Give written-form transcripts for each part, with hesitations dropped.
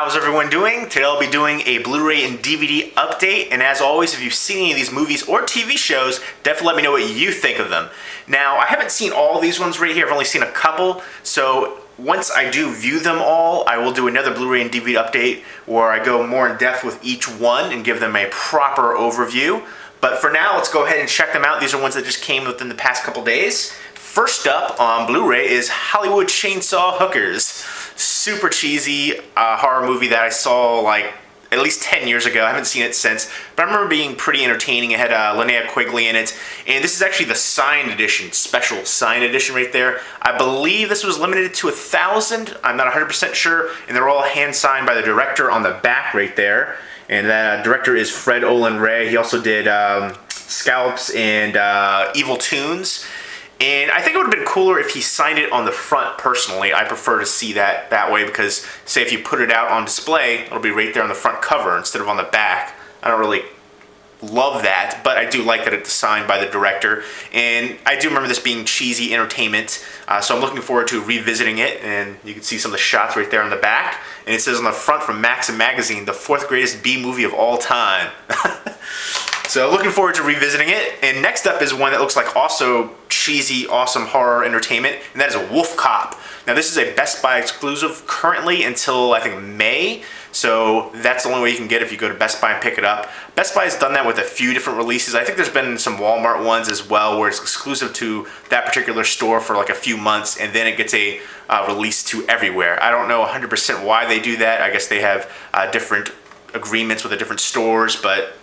How's everyone doing? Today I'll be doing a Blu-ray and DVD update, and as always, if you've seen any of these movies or TV shows, definitely let me know what you think of them. Now, I haven't seen all these ones right here, I've only seen a couple, so once I do view them all, I will do another Blu-ray and DVD update where I go more in depth with each one and give them a proper overview. But for now, let's go ahead and check them out. These are ones that just came within the past couple days. First up on Blu-ray is Hollywood Chainsaw Hookers. Super cheesy horror movie that I saw like at least 10 years ago. I haven't seen it since, but I remember being pretty entertaining. It had Linnea Quigley in it, and this is actually the signed edition, special signed edition right there. I believe this was limited to 1,000. I'm not 100% sure, and they're all hand signed by the director on the back right there. And that director is Fred Olen Ray. He also did Scalps and Evil Tunes. And I think it would have been cooler if he signed it on the front personally. I prefer to see that way because, say, if you put it out on display, it'll be right there on the front cover instead of on the back. I don't really love that, but I do like that it's signed by the director. And I do remember this being cheesy entertainment, so I'm looking forward to revisiting it. And you can see some of the shots right there on the back. And it says on the front from Maxim Magazine, the 4th greatest B movie of all time. So looking forward to revisiting it. And next up is one that looks like also cheesy, awesome horror entertainment, and that is Wolf Cop. Now this is a Best Buy exclusive currently until I think May, so that's the only way you can get it if you go to Best Buy and pick it up. Best Buy has done that with a few different releases. I think there's been some Walmart ones as well where it's exclusive to that particular store for like a few months and then it gets a release to everywhere. I don't know 100% why they do that. I guess they have different agreements with the different stores, but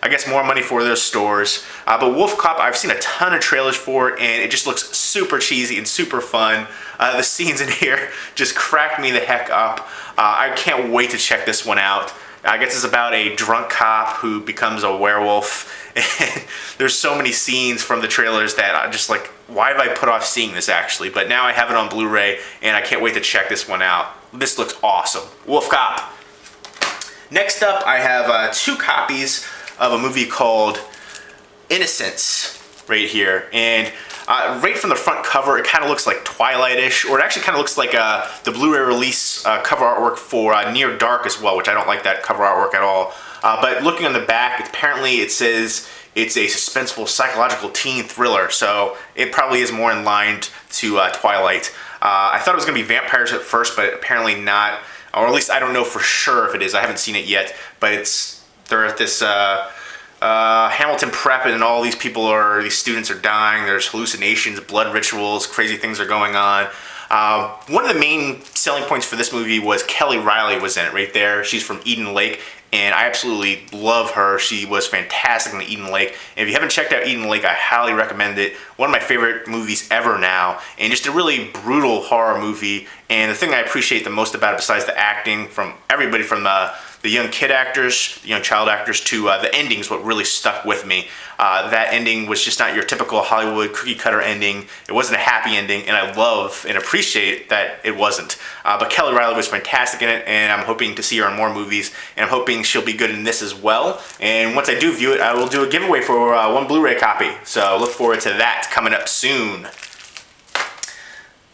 I guess more money for those stores. But Wolf Cop, I've seen a ton of trailers for it, and it just looks super cheesy and super fun. The scenes in here just crack me the heck up. I can't wait to check this one out. I guess it's about a drunk cop who becomes a werewolf. And there's so many scenes from the trailers that I'm just like, why have I put off seeing this actually? But now I have it on Blu-ray, and I can't wait to check this one out. This looks awesome. Wolf Cop. Next up, I have 2 copies of a movie called Innocence right here, and right from the front cover it kind of looks like Twilight-ish, or it actually kind of looks like the Blu-ray release cover artwork for Near Dark as well, which I don't like that cover artwork at all. But looking on the back, apparently it says it's a suspenseful psychological teen thriller, so it probably is more in line to Twilight. I thought it was going to be vampires at first, but apparently not, or at least I don't know for sure if it is. I haven't seen it yet, but they're at this Hamilton Prep, and all these these students are dying. There's hallucinations, blood rituals, crazy things are going on. One of the main selling points for this movie was Kelly Riley was in it right there. She's from Eden Lake, and I absolutely love her. She was fantastic in Eden Lake. And if you haven't checked out Eden Lake, I highly recommend it. One of my favorite movies ever now, and just a really brutal horror movie. And the thing I appreciate the most about it, besides the acting from everybody from the young kid actors, the young child actors, to the ending is what really stuck with me. That ending was just not your typical Hollywood cookie cutter ending. It wasn't a happy ending, and I love and appreciate that it wasn't. But Kelly Riley was fantastic in it, and I'm hoping to see her in more movies, and I'm hoping she'll be good in this as well. And once I do view it, I will do a giveaway for 1 Blu-ray copy. So look forward to that coming up soon.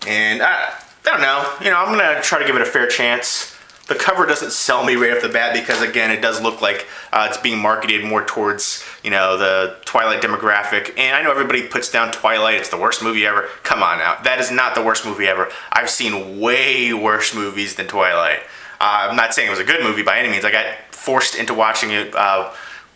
And I don't know, I'm gonna try to give it a fair chance. The cover doesn't sell me right off the bat because, again, it does look like it's being marketed more towards, the Twilight demographic. And I know everybody puts down Twilight, it's the worst movie ever. Come on now, that is not the worst movie ever. I've seen way worse movies than Twilight. I'm not saying it was a good movie by any means. I got forced into watching it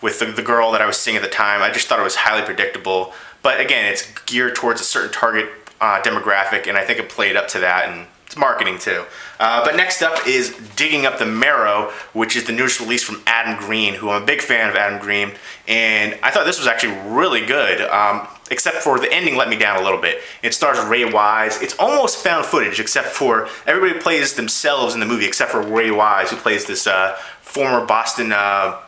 with the girl that I was seeing at the time. I just thought it was highly predictable. But again, it's geared towards a certain target demographic, and I think it played up to that. And it's marketing too. But next up is Digging Up the Marrow, which is the newest release from Adam Green, who I'm a big fan of Adam Green, and I thought this was actually really good, except for the ending let me down a little bit. It stars Ray Wise. It's almost found footage, except for everybody plays themselves in the movie, except for Ray Wise, who plays this former Boston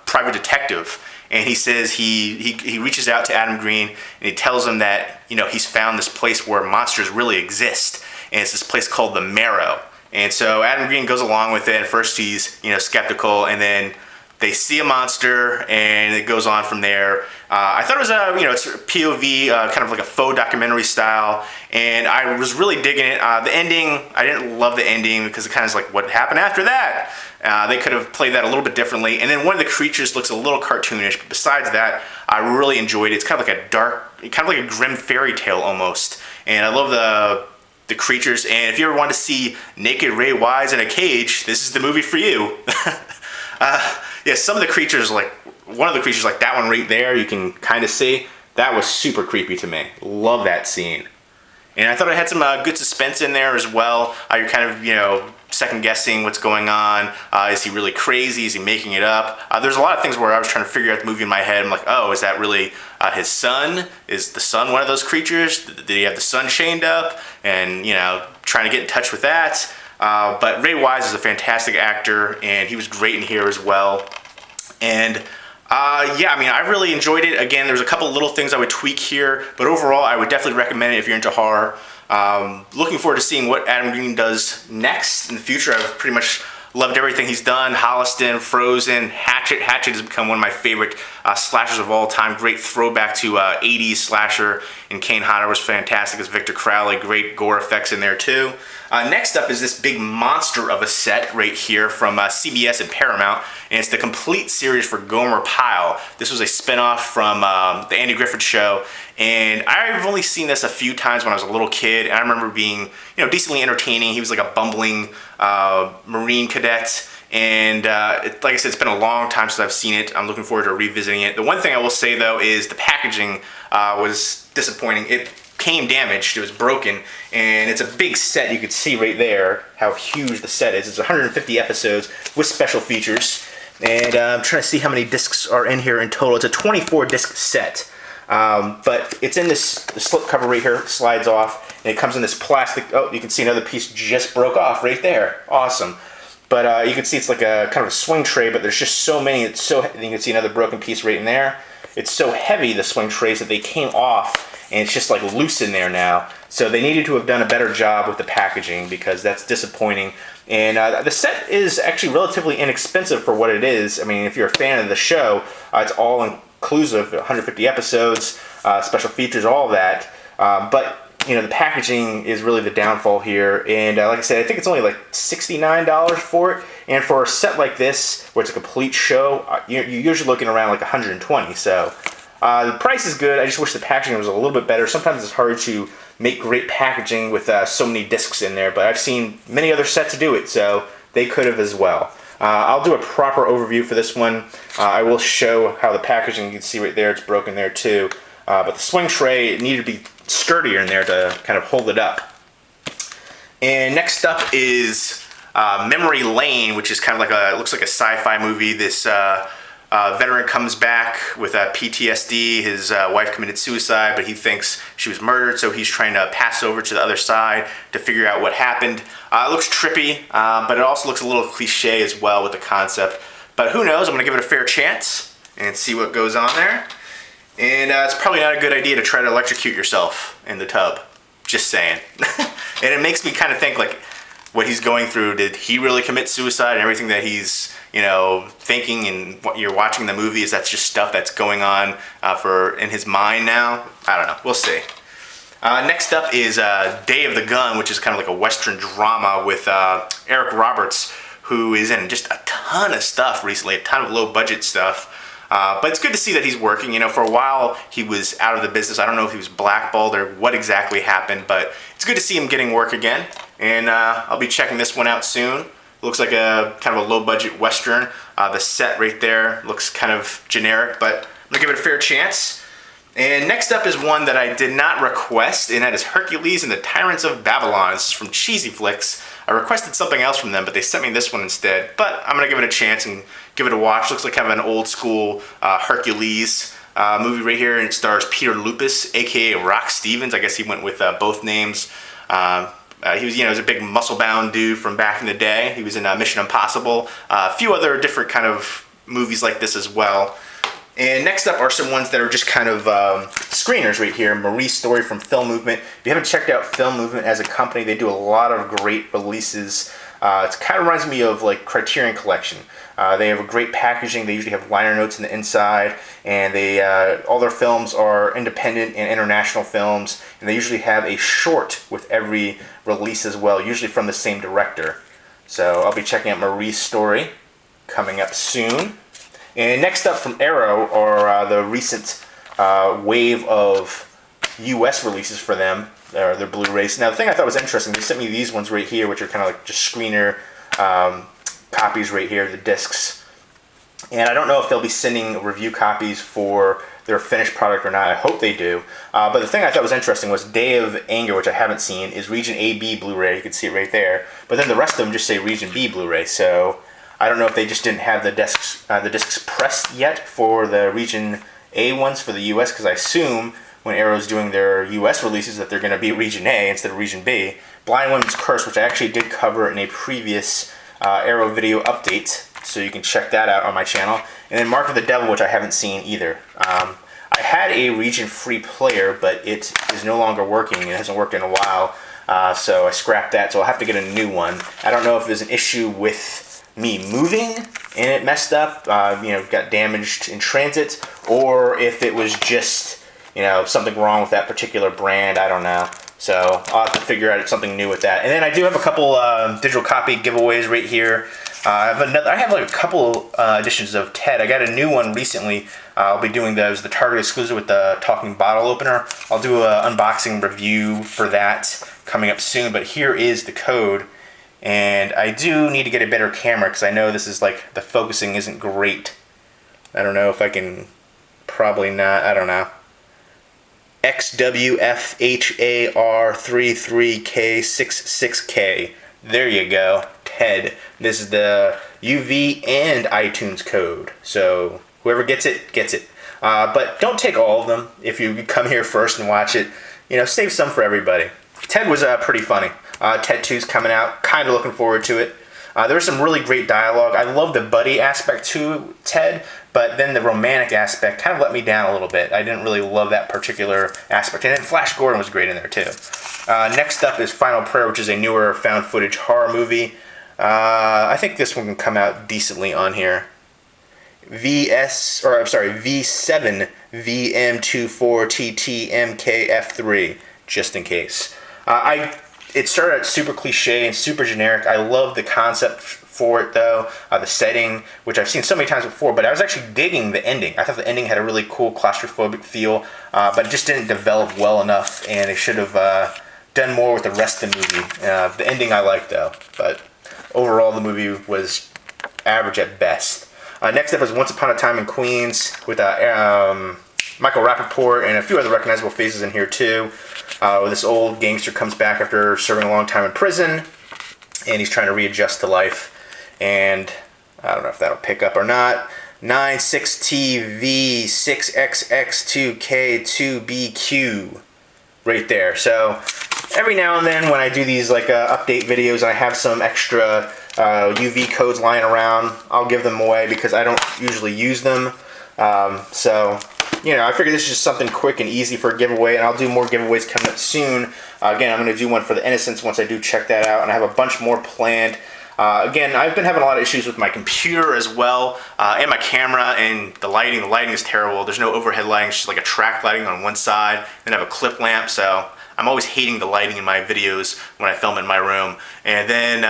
private detective. And he says he reaches out to Adam Green, and he tells him that, he's found this place where monsters really exist. And it's this place called the Marrow. And so Adam Green goes along with it. At first he's, skeptical, and then they see a monster, and it goes on from there. I thought it was it's POV, kind of like a faux documentary style, and I was really digging it. The ending, I didn't love the ending because it kind of is like, what happened after that? They could have played that a little bit differently. And then one of the creatures looks a little cartoonish, but besides that, I really enjoyed it. It's kind of like a dark, kind of like a grim fairy tale almost. And I love the creatures. And if you ever want to see naked Ray Wise in a cage, this is the movie for you. Yeah, some of the creatures, like one of the creatures, like that one right there, you can kind of see, that was super creepy to me. Love that scene. And I thought it had some good suspense in there as well. You're kind of, second guessing what's going on. Is he really crazy? Is he making it up? There's a lot of things where I was trying to figure out the movie in my head. I'm like, oh, is that really his son? Is the son one of those creatures? Did he have the son chained up? And, trying to get in touch with that. But Ray Wise is a fantastic actor, and he was great in here as well. And yeah, I really enjoyed it. Again, there's a couple little things I would tweak here, but overall, I would definitely recommend it if you're into horror. Looking forward to seeing what Adam Green does next in the future. I've pretty much loved everything he's done. Holliston, Frozen, Hatchet. Hatchet has become one of my favorite slashers of all time. Great throwback to 80s slasher. And Kane Hodder was fantastic as Victor Crowley. Great gore effects in there too. Next up is this big monster of a set right here from CBS and Paramount, and it's the complete series for Gomer Pyle. This was a spinoff from the Andy Griffith Show, and I've only seen this a few times when I was a little kid, and I remember being, decently entertaining. He was like a bumbling Marine cadet, and like I said, it's been a long time since I've seen it. I'm looking forward to revisiting it. The one thing I will say though is the packaging was disappointing. It came damaged, it was broken, and it's a big set. You could see right there how huge the set is. It's 150 episodes with special features, and I'm trying to see how many discs are in here in total. It's a 24 disc set, but it's in this slip cover right here. It slides off, and it comes in this plastic. Oh, you can see another piece just broke off right there. Awesome. But you can see it's like a kind of a swing tray, but there's just so many. It's so, you can see another broken piece right in there. It's so heavy, the swing trays, that they came off, and it's just like loose in there now. So they needed to have done a better job with the packaging, because that's disappointing. And the set is actually relatively inexpensive for what it is. If you're a fan of the show, it's all inclusive, 150 episodes, special features, all of that. But the packaging is really the downfall here. And like I said, I think it's only like $69 for it. And for a set like this, where it's a complete show, you're usually looking around like $120. So the price is good. I just wish the packaging was a little bit better. Sometimes it's hard to make great packaging with so many discs in there, but I've seen many other sets do it, so they could have as well. I'll do a proper overview for this one. I will show how the packaging, you can see right there, it's broken there too. But the swing tray, it needed to be sturdier in there to kind of hold it up. And next up is Memory Lane, which is kind of like it looks like a sci-fi movie. This veteran comes back with PTSD. His wife committed suicide, but he thinks she was murdered, so he's trying to pass over to the other side to figure out what happened. It looks trippy, but it also looks a little cliche as well with the concept. But who knows? I'm going to give it a fair chance and see what goes on there. And it's probably not a good idea to try to electrocute yourself in the tub. Just saying. And it makes me kind of think, like, what he's going through. Did he really commit suicide? And everything that he's, thinking and what you're watching the movie, is that's just stuff that's going on in his mind now? I don't know. We'll see. Next up is Day of the Gun, which is kind of like a Western drama with Eric Roberts, who is in just a ton of stuff recently, a ton of low-budget stuff. But it's good to see that he's working. For a while he was out of the business. I don't know if he was blackballed or what exactly happened, but it's good to see him getting work again. And I'll be checking this one out soon. It looks like a kind of a low-budget Western. The set right there looks kind of generic, but I'm gonna give it a fair chance. And next up is one that I did not request, and that is Hercules and the Tyrants of Babylon. This is from Cheesy Flicks. I requested something else from them, but they sent me this one instead. But I'm gonna give it a chance and give it a watch. Looks like kind of an old school Hercules movie right here, and it stars Peter Lupus, aka Rock Stevens. I guess he went with both names. He was, was a big muscle-bound dude from back in the day. He was in Mission Impossible, a few other different kind of movies like this as well. And next up are some ones that are just kind of screeners right here. Marie's Story from Film Movement. If you haven't checked out Film Movement as a company, they do a lot of great releases. It kind of reminds me of like Criterion Collection. They have a great packaging. They usually have liner notes in the inside, and they all their films are independent and international films, and they usually have a short with every release as well, usually from the same director. So I'll be checking out Marie's story coming up soon. And next up from Arrow are the recent wave of US releases for them, their Blu-rays. Now the thing I thought was interesting, they sent me these ones right here, which are kind of like just screener copies right here, the discs. And I don't know if they'll be sending review copies for their finished product or not. I hope they do. But the thing I thought was interesting was Day of Anger, which I haven't seen, is Region AB Blu-ray. You can see it right there. But then the rest of them just say Region B Blu-ray. So I don't know if they just didn't have the discs pressed yet for the Region A ones for the US, because I assume when Arrow's doing their US releases that they're going to be Region A instead of Region B. Blind Women's Curse, which I actually did cover in a previous Arrow video update, so you can check that out on my channel. And then Mark of the Devil, which I haven't seen either. I had a region-free player, but it is no longer working. It hasn't worked in a while, so I scrapped that, so I'll have to get a new one. I don't know if there's an issue with me moving and it messed up, got damaged in transit, or if it was just, something wrong with that particular brand. I don't know. So I'll have to figure out something new with that. And then I do have a couple digital copy giveaways right here. I have like a couple editions of Ted. I got a new one recently. I'll be doing those, the Target exclusive with the talking bottle opener. I'll do an unboxing review for that coming up soon. But here is the code. And I do need to get a better camera because I know this is like, the focusing isn't great. I don't know if I can, probably not, I don't know. XWFHAR33K66K. There you go. Ted. This is the UV and iTunes code. So whoever gets it, gets it. But don't take all of them if you come here first and watch it. Save some for everybody. Ted was pretty funny. Ted 2's coming out. Kind of looking forward to it. There was some really great dialogue. I love the buddy aspect to Ted, but then the romantic aspect kind of let me down a little bit. I didn't really love that particular aspect. And then Flash Gordon was great in there too. Next up is Final Prayer, which is a newer found footage horror movie. I think this one can come out decently on here. V7 VM24TTMKF3, just in case. It started out super cliche and super generic. I love the concept for it though, the setting, which I've seen so many times before, but I was actually digging the ending. I thought the ending had a really cool claustrophobic feel, but it just didn't develop well enough, and they should have done more with the rest of the movie. The ending I liked though, but overall the movie was average at best. Next up is Once Upon a Time in Queens with Michael Rappaport and a few other recognizable faces in here too. This old gangster comes back after serving a long time in prison, and he's trying to readjust to life. And I don't know if that'll pick up or not. 96TV6XX2K2BQ, right there. So every now and then when I do these like update videos, I have some extra UV codes lying around. I'll give them away because I don't usually use them. So I figured this is just something quick and easy for a giveaway, and I'll do more giveaways coming up soon. Again, I'm going to do one for the Innocence once I do check that out, and I have a bunch more planned. Again, I've been having a lot of issues with my computer as well, and my camera, and the lighting. The lighting is terrible. There's no overhead lighting. It's just like a track lighting on one side, then I have a clip lamp, so I'm always hating the lighting in my videos when I film in my room. And then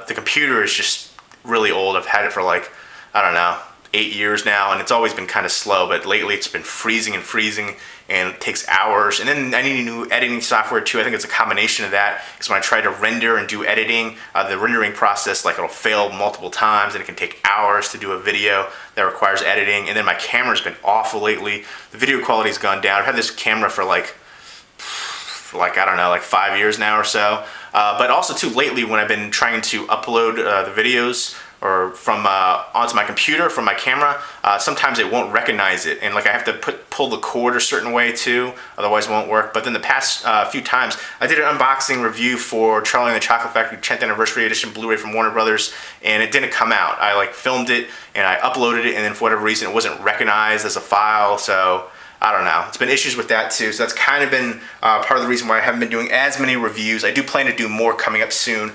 the computer is just really old. I've had it for like, I don't know, 8 years now, and it's always been kind of slow, but lately it's been freezing, and it takes hours. And then I need a new editing software too. I think it's a combination of that, because when I try to render and do editing, the rendering process, like, it'll fail multiple times, and it can take hours to do a video that requires editing. And then my camera's been awful lately. The video quality's gone down. I've had this camera for like I don't know, like 5 years now or so. But also too, lately when I've been trying to upload the videos or from onto my computer from my camera, sometimes it won't recognize it, and like I have to pull the cord a certain way too, otherwise it won't work. But then the past few times, I did an unboxing review for Charlie and the Chocolate Factory 10th Anniversary Edition Blu-ray from Warner Brothers, and it didn't come out. I like filmed it and I uploaded it, and then for whatever reason it wasn't recognized as a file, so I don't know. It's been issues with that too, so that's kind of been part of the reason why I haven't been doing as many reviews. I do plan to do more coming up soon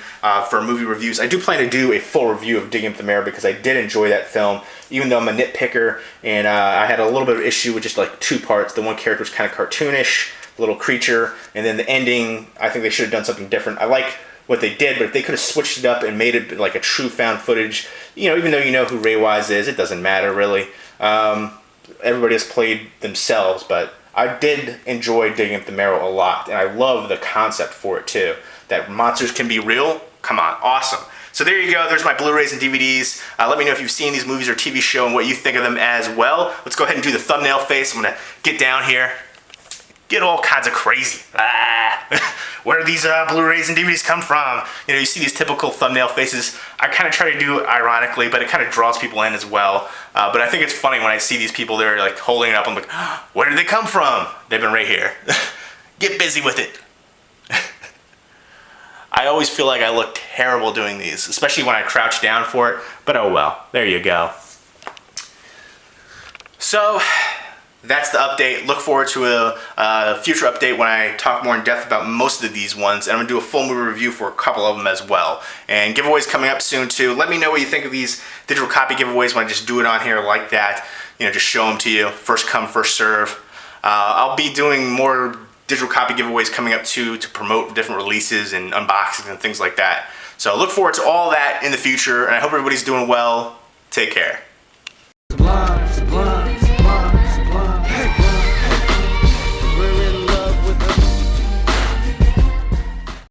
for movie reviews. I do plan to do a full review of Digging Up the Marrow because I did enjoy that film, even though I'm a nitpicker, and I had a little bit of issue with just like 2 parts. The one character was kind of cartoonish, little creature, and then the ending, I think they should have done something different. I like what they did, but if they could have switched it up and made it like a true found footage, you know, even though you know who Ray Wise is, it doesn't matter really. Everybody has played themselves, but I did enjoy Digging Up the Marrow a lot, and I love the concept for it too. That monsters can be real. Come on, awesome. So there you go, there's my Blu-rays and DVDs. Let me know if you've seen these movies or TV show and what you think of them as well. Let's go ahead and do the thumbnail face. I'm gonna get down here, get all kinds of crazy. Where do these Blu-rays and DVDs come from? You know, you see these typical thumbnail faces. I kind of try to do it ironically, but it kind of draws people in as well. But I think it's funny when I see these people, they're like holding it up. I'm like, where did they come from? They've been right here. Get busy with it. I always feel like I look terrible doing these, especially when I crouch down for it, but oh well, there you go. So, that's the update. Look forward to a future update when I talk more in depth about most of these ones, and I'm going to do a full movie review for a couple of them as well. And giveaways coming up soon too. Let me know what you think of these digital copy giveaways when I just do it on here like that. You know, just show them to you. First come, first serve. I'll be doing more digital copy giveaways coming up too to promote different releases and unboxings and things like that. So look forward to all that in the future, and I hope everybody's doing well. Take care.